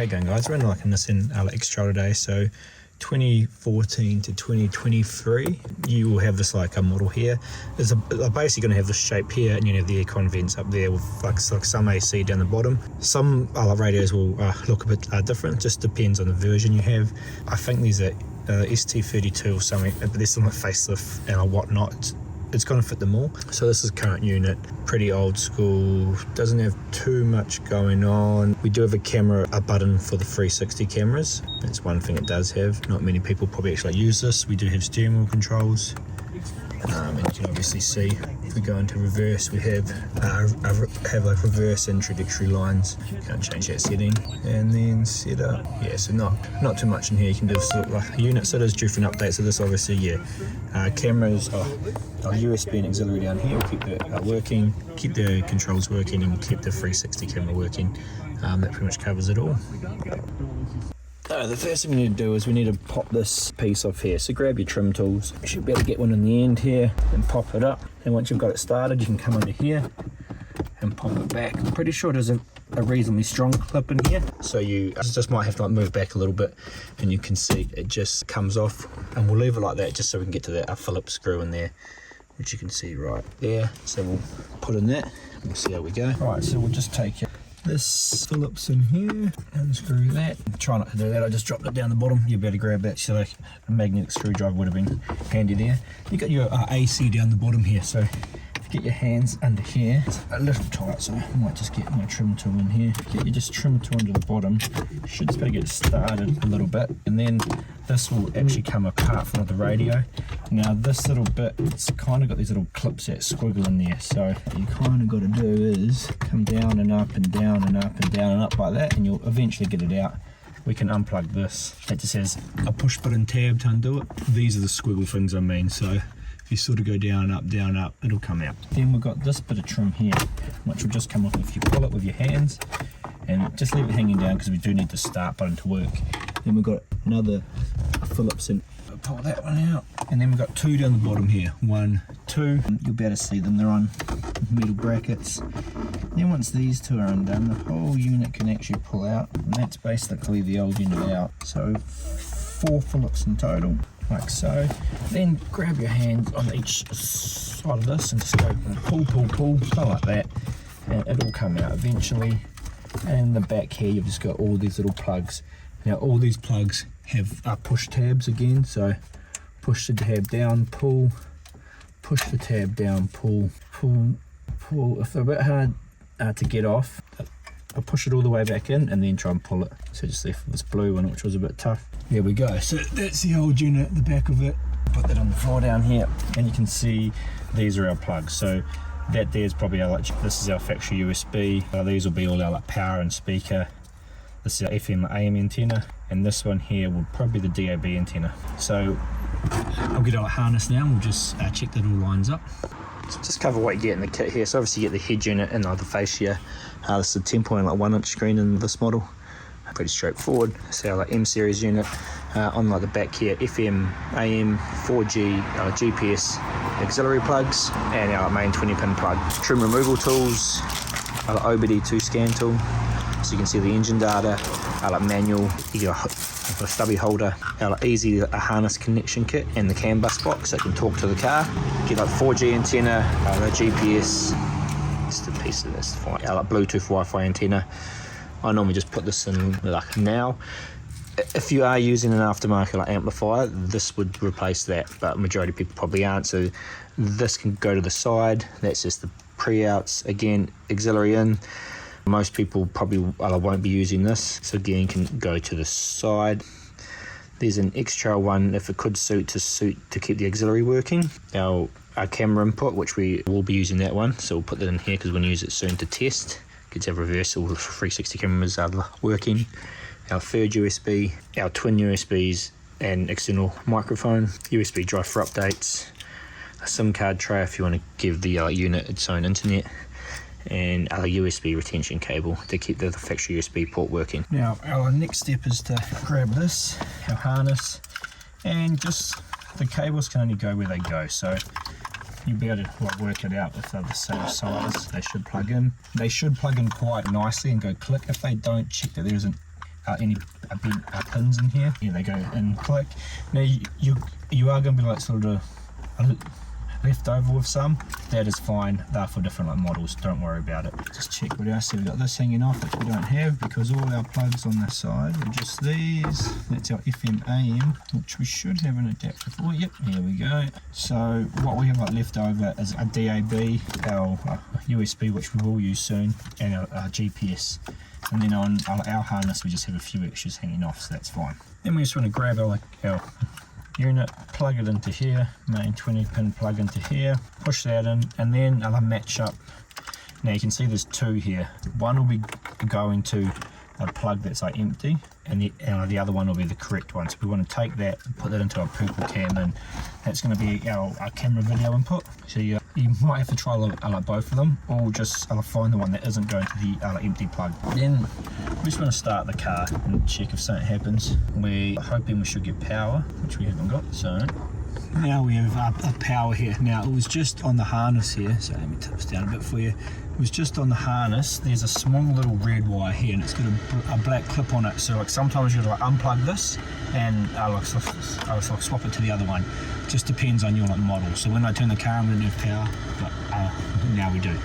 you going, guys? We're in like a Nissan X-Trail today, so 2014 to 2023, you will have this like a model here. It's basically going to have this shape here, and you have the aircon vents up there with like some AC down the bottom. Some radios will look a bit different, just depends on the version you have. I think these are ST32 or something, but there's some like facelift and whatnot. It's going to fit them all. So this is current unit, pretty old school, doesn't have too much going on. We do have a button for the 360 cameras. That's one thing it does have. Not many people probably actually use this. We do have steering wheel controls. And you can obviously see if we go into reverse, we have like reverse introductory lines. Can't change that setting. And then setup, yeah, so not too much in here. You can do this like a unit. So it is due for an update. So this obviously, yeah, cameras, USB and auxiliary down here. We'll keep that working, keep the controls working, and we'll keep the 360 camera working. That pretty much covers it all. The first thing we need to do is we need to pop this piece off here. So grab your trim tools. You should be able to get one in the end here and pop it up. And once you've got it started, you can come under here and pop it back. I'm pretty sure there's a reasonably strong clip in here. So you just might have to like move back a little bit, and you can see it just comes off. And we'll leave it like that just so we can get to that Phillips screw in there, which you can see right there. So we'll put in that and we'll see how we go. All right, so we'll just take this Phillips in here, unscrew that. Try not to do that, I just dropped it down the bottom. You'll be able to grab that, so like a magnetic screwdriver would have been handy there. You got your AC down the bottom here, so if you get your hands under here, it's a little tight, so I might just get my trim tool in here. Get your just trim tool under the bottom. You should just be able to get it started a little bit, and then this will actually come apart from the radio. Now this little bit, it's kind of got these little clips that squiggle in there, so what you kind of got to do is come down and up and down and up and down and up like that, and you'll eventually get it out. We can unplug this. It just has a push button tab to undo it. These are the squiggle things I mean, so if you sort of go down, up, it'll come out. Then we've got this bit of trim here, which will just come off if you pull it with your hands, and just leave it hanging down because we do need the start button to work. Then we've got another Phillips in. Pull that one out, and then we've got two down the bottom here. 1, 2. You'll be able to see them. They're on metal brackets. Then once these two are undone, the whole unit can actually pull out, and that's basically the old unit out. So 4 Phillips in total, like so. Then grab your hands on each side of this and just go pull, go like that, and it'll come out eventually. And in the back here, you've just got all these little plugs. Now all these plugs have push tabs again, so push the tab down, pull, push the tab down, pull. If they're a bit hard to get off, I'll push it all the way back in and then try and pull it. So just left this blue one, which was a bit tough. There we go. So that's the old unit at the back of it. Put that on the floor down here, and you can see these are our plugs. So that there's probably our, this is our factory USB. These will be all our power and speaker. This is our FM AM antenna, and this one here will probably be the DAB antenna. So I'll get our harness now and we'll just check that all lines up. So just cover what you get in the kit here. So obviously you get the head unit and the Facia. This is a 10.1 inch screen in this model. Pretty straightforward. So our M series unit. On the back here, FM, AM, 4G, GPS, auxiliary plugs, and our main 20-pin plug. Trim removal tools, our OBD2 scan tool. So you can see the engine data, our manual, you get a stubby holder, our easy harness connection kit, and the CAN bus box that can talk to the car. Get 4G antenna, the GPS, just a piece of this, our Bluetooth Wi-Fi antenna. I normally just put this in now. If you are using an aftermarket amplifier, this would replace that, but majority of people probably aren't. So this can go to the side. That's just the pre-outs. Again, auxiliary in. Most people probably won't be using this, so again can go to the side. There's an X-Trail one if it could suit to keep the auxiliary working. Our camera input, which we will be using that one, so we'll put that in here because we're going to use it soon to test. Gets our reversal, the 360 cameras are working. Our third USB, our twin USBs and external microphone, USB drive for updates, a SIM card tray if you want to give the unit its own internet, and a USB retention cable to keep the factory USB port working. Now our next step is to grab this, our harness, and just the cables can only go where they go, so you'll be able to work it out if they're the same size. They should plug in. They should plug in quite nicely and go click. If they don't, check that there isn't any pins in here. Here they go in, click. Now you are going to be like sort of left over with some. That is fine, they're for different like models, don't worry about it. Just check what else. So we've got this hanging off, which we don't have because all our plugs on this side are just these. That's our FM AM, which we should have an adapter for. Yep, here we go. So what we have like left over is a DAB, our USB, which we will use soon, and our GPS. And then on our harness we just have a few extras hanging off, so that's fine. Then we just want to grab our unit, plug it into here, main 20 pin plug into here, push that in, and then I'll match up. Now you can see there's two here. One will be going to a plug that's like empty, and the other one will be the correct one. So we want to take that and put that into our purple cam, and that's going to be our camera video input. So you might have to try like both of them, or just find the one that isn't going to the empty plug. Then we just want to start the car and check if something happens. We're hoping we should get power, which we haven't got. So now we have a power here. Now it was just on the harness here, so let me tip this down a bit for you. It was just on the harness. There's a small little red wire here, and it's got a black clip on it. So like sometimes you gotta like unplug this, and I'll swap it to the other one. Just depends on your like model. So when I turn the car on, we didn't have power, but now we do.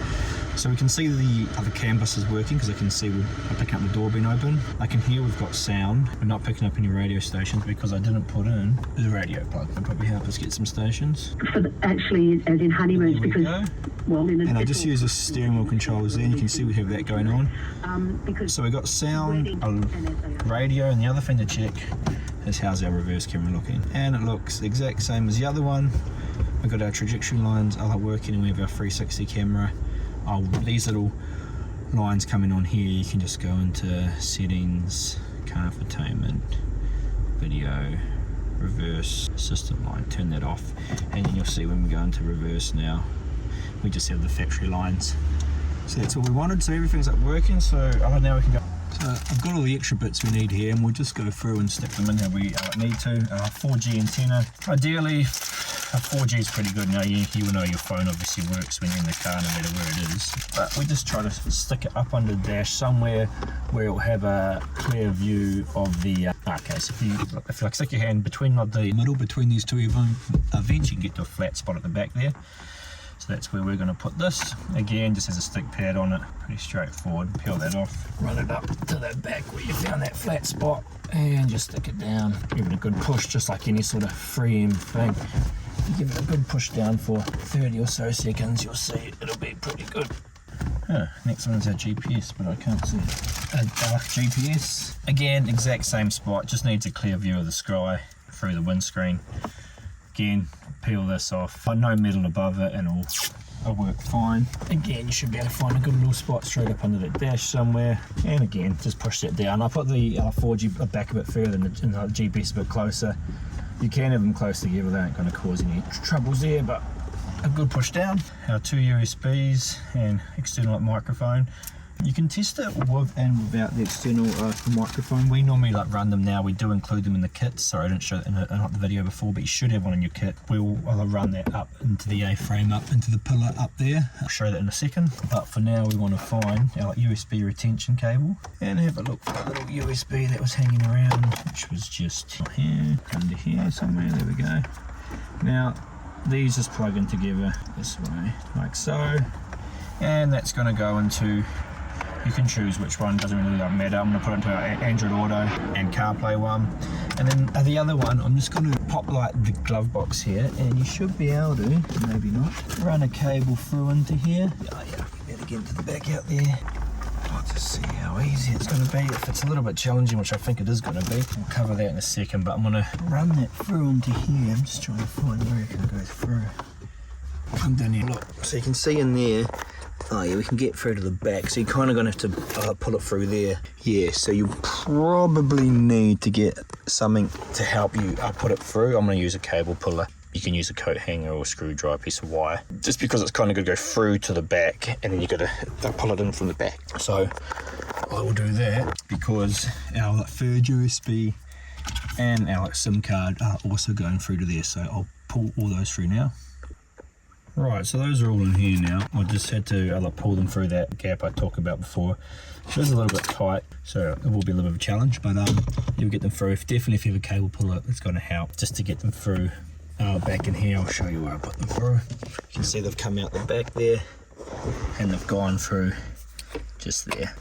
So we can see the other canvas is working because I can see I'm picking up the door being open. I can hear we've got sound. We're not picking up any radio stations because I didn't put in the radio plug. It'll probably help us get some stations. Actually, as in honeymoons, because well, and I just use the steering wheel controls there, and you can see we have that going on. So we got sound, a radio, and the other thing to check is how's our reverse camera looking. And it looks the exact same as the other one. We've got our trajectory lines are working, and we have our 360 camera. These little lines coming on here, you can just go into settings, car infotainment, video, reverse, system line, turn that off, and then you'll see when we go into reverse now, we just have the factory lines. So that's all we wanted, so everything's up working, so now we can go. So I've got all the extra bits we need here, and we'll just go through and stick them in how we need to. 4G antenna. Ideally, 4G is pretty good. Now you will know your phone obviously works when you're in the car, no matter where it is. But we just try to stick it up under the dash somewhere where it will have a clear view of the. Okay, so if you like stick your hand between the middle between these two vents, you can get to a flat spot at the back there. So that's where we're going to put this. Again, just has a stick pad on it, pretty straightforward. Peel that off, run it up to the back where you found that flat spot, and just stick it down. Give it a good push, just like any sort of 3M thing. You give it a good push down for 30 or so seconds, you'll see it'll be pretty good. Next one is our GPS, but I can't see a dark GPS. Again, exact same spot, just needs a clear view of the sky through the windscreen. Again, peel this off, no metal above it, and it'll work fine. Again, you should be able to find a good little spot straight up under that dash somewhere, and again, just push that down. I put the 4G back a bit further and the GPS a bit closer. You can have them close together, they aren't going to cause any troubles there, but a good push down. Our 2 USBs and external microphone. You can test it with and without the external microphone. We normally run them now. We do include them in the kit. Sorry, I didn't show it in the video before, but you should have one in your kit. We'll run that up into the A-frame, up into the pillar up there. I'll show that in a second. But for now, we want to find our USB retention cable and have a look for the little USB that was hanging around, which was just here, under here somewhere. There we go. Now, these just plug in together this way, like so. And that's going to go into, you can choose which one, doesn't really matter. I'm going to put it into our Android Auto and CarPlay one. And then the other one, I'm just going to pop the glove box here, and you should be able to, maybe not, run a cable through into here. Oh yeah, better get to the back out there. I'll just see how easy it's going to be. If it's a little bit challenging, which I think it is going to be, we'll cover that in a second, but I'm going to run that through into here. I'm just trying to find where it can go through. Come down here, look, so you can see in there. Oh yeah, we can get through to the back, so you're kind of going to have to pull it through there. Yeah, so you probably need to get something to help you put it through. I'm going to use a cable puller. You can use a coat hanger or a screwdriver piece of wire, just because it's kind of going to go through to the back, and then you've got to pull it in from the back. So I will do that because our third USB and our SIM card are also going through to there, so I'll pull all those through now. Right, so those are all in here now. I just had to pull them through that gap I talked about before. It is a little bit tight, so it will be a little bit of a challenge, but you'll get them through. Definitely if you have a cable puller, it's going to help just to get them through. Back in here, I'll show you where I put them through. You can see they've come out the back there, and they've gone through just there.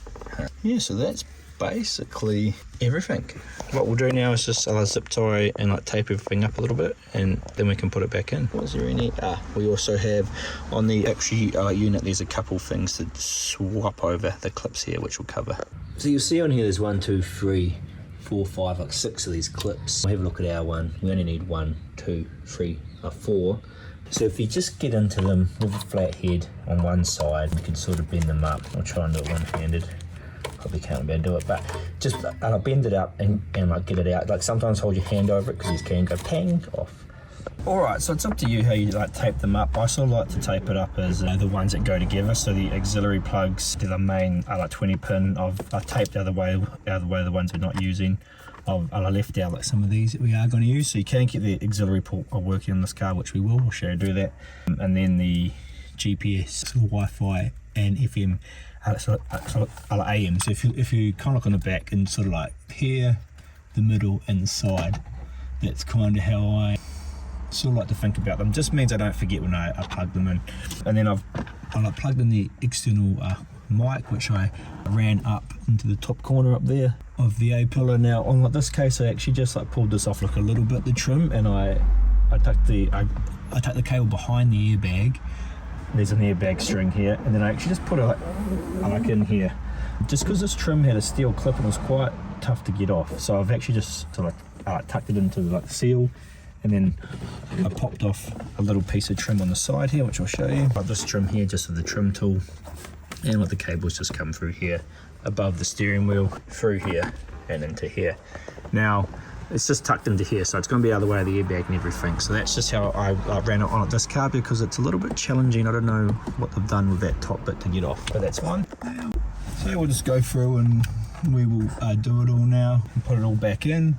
Yeah, so that's basically everything. What we'll do now is just zip tie and tape everything up a little bit, and then we can put it back in. Was there any? We also have on the actual unit, there's a couple things to swap over the clips here, which will cover. So you'll see on here there's 1, 2, 3, 4, 5, 6 of these clips. We'll have a look at our one. We only need 1, 2, 3, 4. So if you just get into them with a flat head on one side, you can sort of bend them up. I'll try and do it one-handed. Probably can't be able to do it, but just bend it up and get it out. Sometimes hold your hand over it because these can go pang off. Alright, so it's up to you how you tape them up. I sort of like to tape it up as the ones that go together. So the auxiliary plugs to the main 20 pin. I've taped out of the way the ones we're not using. I left out some of these that we are going to use, so you can get the auxiliary port working on this car, which we will. I'll show you do that. And then the GPS, so Wi-Fi and FM, AM. So if you kind of look on the back and sort of here, the middle and the side, that's kind of how I sort of like to think about them. Just means I don't forget when I plug them in. And then I've plugged in the external mic, which I ran up into the top corner up there of the A-pillar. Now on this case, I actually just pulled this off a little bit, the trim, and I tuck the cable behind the airbag. There's an airbag string here, and then I actually just put it in here, just because this trim had a steel clip and it was quite tough to get off. So I've actually just tucked it into the seal, and then I popped off a little piece of trim on the side here, which I'll show you. This trim here, just with the trim tool, and the cables just come through here above the steering wheel, through here and into here. Now it's just tucked into here, so it's going to be out of the way of the airbag and everything. So that's just how I ran it on this car, because it's a little bit challenging. I don't know what they've done with that top bit to get off, but that's fine. So we'll just go through and we will do it all now and put it all back in.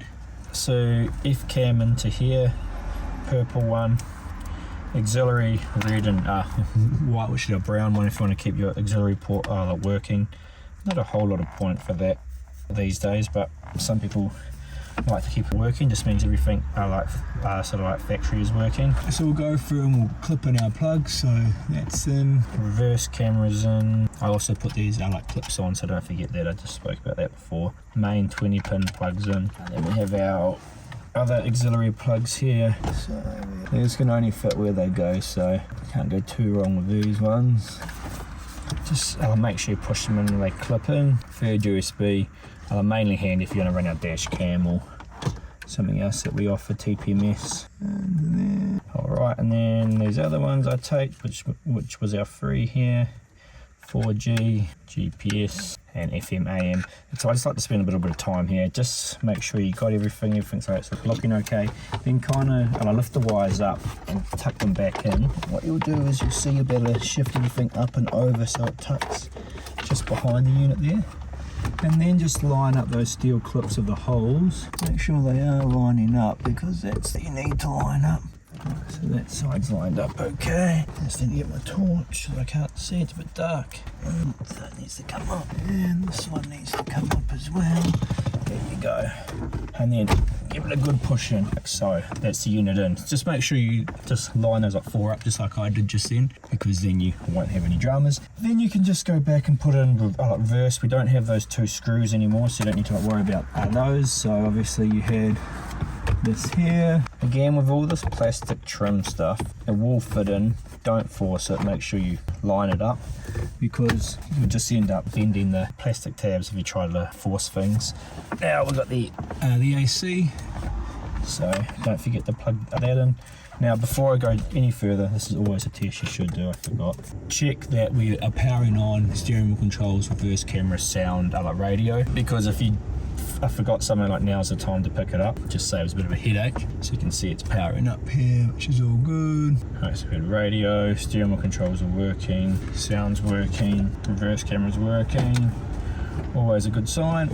So F cam into here, purple one, auxiliary red and white, which is a brown one if you want to keep your auxiliary port working. Not a whole lot of point for that these days, but some people like to keep it working. Just means everything factory is working. So we'll go through and we'll clip in our plugs. So that's in, reverse cameras in. I also put these clips on, so don't forget that. I just spoke about that before. Main 20 pin plugs in, and then we have our other auxiliary plugs here. So these can only fit where they go, so can't go too wrong with these ones. Just make sure you push them in and they clip in. Third USB, mainly handy if you're going to run our dash cam or something else that we offer, TPMS. Alright, and then these other ones I taped, which was our 3 here, 4G, GPS and FM AM. And so I just like to spend a little bit of time here, just make sure you got everything's looking okay. Then I lift the wires up and tuck them back in. What you'll do is you'll see you better shift everything up and over so it tucks just behind the unit there. And then just line up those steel clips of the holes. Make sure they are lining up, because that's what you need to line up. So that side's lined up okay. Just need to get my torch, so I can't see, it's a bit dark. And that needs to come up, and this one needs to come up as well. There you go. And then give it a good push in. So that's the unit in. Just make sure you just line those 4 up, just like I did just then, because then you won't have any dramas. Then you can just go back and put in reverse. We don't have those 2 screws anymore, so you don't need to worry about those. So obviously you had this here. Again, with all this plastic trim stuff, it will fit in. Don't force it, make sure you line it up, because you'll just end up bending the plastic tabs if you try to force things. Now we've got the AC, so don't forget to plug that in. Now before I go any further, this is always a test you should do, I forgot. Check that we are powering on steering wheel controls, reverse camera, sound, radio, because if I forgot something now's the time to pick it up. It just saves a bit of a headache. So you can see it's powering up here, which is all good. Alright, so we had radio, steering wheel controls are working, sound's working, reverse camera's working. Always a good sign.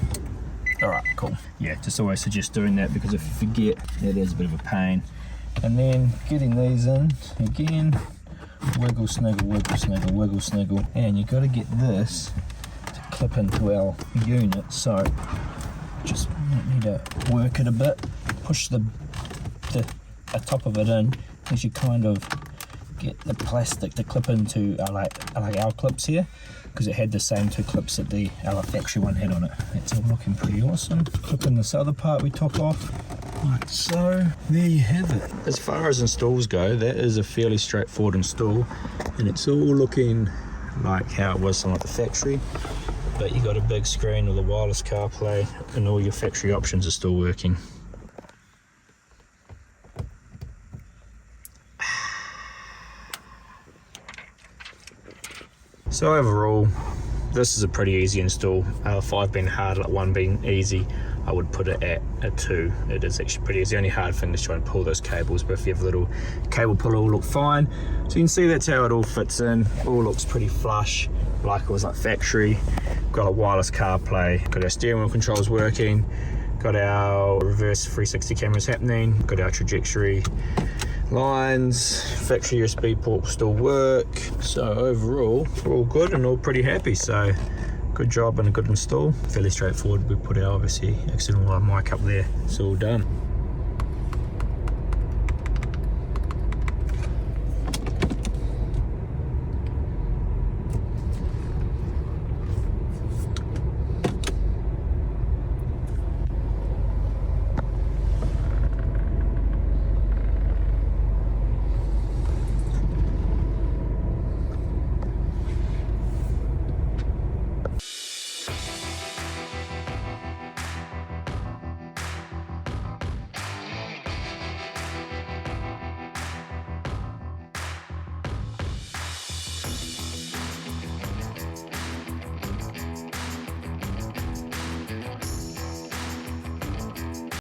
Alright, cool. Yeah, just always suggest doing that, because if you forget, it is a bit of a pain. And then getting these in, again, wiggle, sniggle, wiggle, sniggle, wiggle, sniggle, and you got to get this to clip into our unit. So just need to work it a bit, push the top of it in as you kind of get the plastic to clip into our clips here, because it had the same two clips that our factory one had on it. It's all looking pretty awesome. Clip in this other part we took off, like so. There you have it. As far as installs go, that is a fairly straightforward install, and it's all looking like how it was on the factory, but you got a big screen with a wireless CarPlay, and all your factory options are still working. So overall, this is a pretty easy install. 5 being hard, like 1 being easy, I would put it at a 2. It is actually pretty easy. The only hard thing is trying to pull those cables, but if you have a little cable puller, it will look fine. So you can see that's how it all fits in. All looks pretty flush, like it was like factory. Got a wireless CarPlay, got our steering wheel controls working, got our reverse 360 cameras happening, got our trajectory lines, factory USB port will still work. So overall, we're all good and all pretty happy. So good job and a good install. Fairly straightforward. We put our obviously external mic up there. It's all done.